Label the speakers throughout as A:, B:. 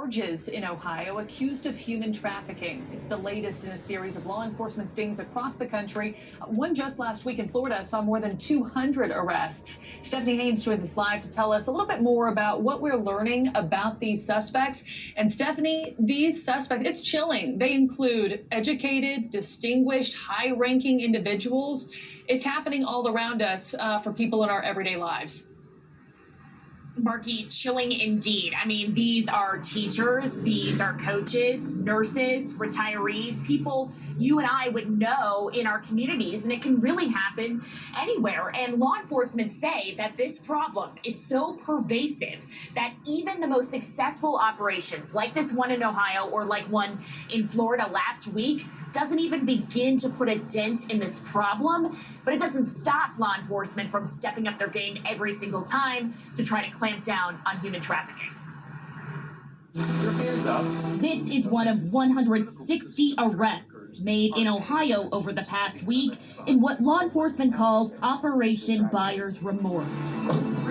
A: Charges in Ohio accused of human trafficking. It's the latest in a series of law enforcement stings across the country. One just last week in Florida saw more than 200 arrests. Stephanie Haynes joins us live to tell us a little bit more about what we're learning about these suspects. And Stephanie, these suspects, it's chilling. They include educated, distinguished, high-ranking individuals. It's happening all around us for people in our everyday lives.
B: Marky, chilling indeed. I mean, these are teachers, these are coaches, nurses, retirees, people you and I would know in our communities, and it can really happen anywhere. And law enforcement say that this problem is so pervasive that even the most successful operations, like this one in Ohio or like one in Florida last week, doesn't even begin to put a dent in this problem. But it doesn't stop law enforcement from stepping up their game every single time to try to clamp down on human trafficking.
C: Your hands up.
B: This is one of 160 arrests made in Ohio over the past week in what law enforcement calls Operation Buyer's Remorse.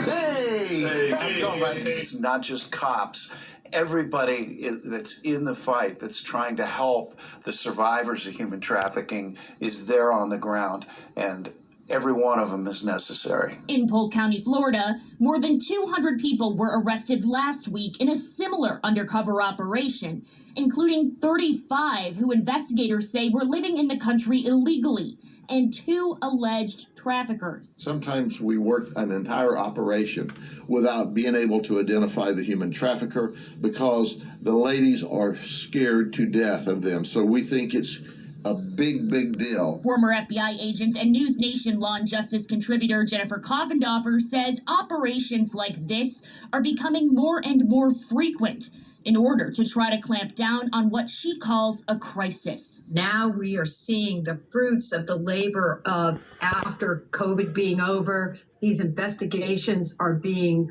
C: Hey! How's it going, buddy?
D: It's not just cops. Everybody that's in the fight, that's trying to help the survivors of human trafficking, is there on the ground, and every one of them is necessary.
B: In Polk County, Florida, more than 200 people were arrested last week in a similar undercover operation, including 35 who investigators say were living in the country illegally, and 2 alleged traffickers.
E: Sometimes we work an entire operation without being able to identify the human trafficker because the ladies are scared to death of them. So we think it's a big, big deal.
B: Former FBI agent and News Nation Law and Justice contributor Jennifer Coffendorfer says operations like this are becoming more and more frequent in order to try to clamp down on what she calls a crisis.
F: Now we are seeing the fruits of the labor of after COVID being over. These investigations are being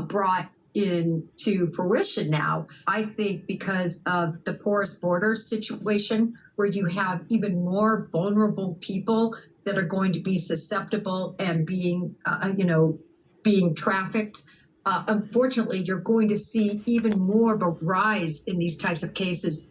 F: brought into fruition now. I think because of the porous borders situation, where you have even more vulnerable people that are going to be susceptible and being trafficked. Unfortunately, you're going to see even more of a rise in these types of cases.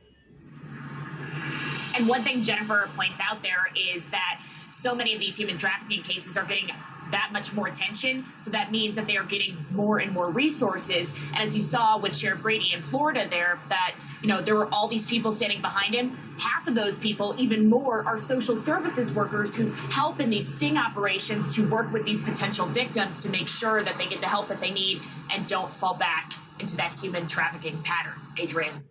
B: And one thing Jennifer points out there is that so many of these human trafficking cases are getting that much more attention. So that means that they are getting more and more resources. And as you saw with Sheriff Brady in Florida there, that, there were all these people standing behind him. Half of those people, even more, are social services workers who help in these sting operations to work with these potential victims to make sure that they get the help that they need and don't fall back into that human trafficking pattern. Adrian.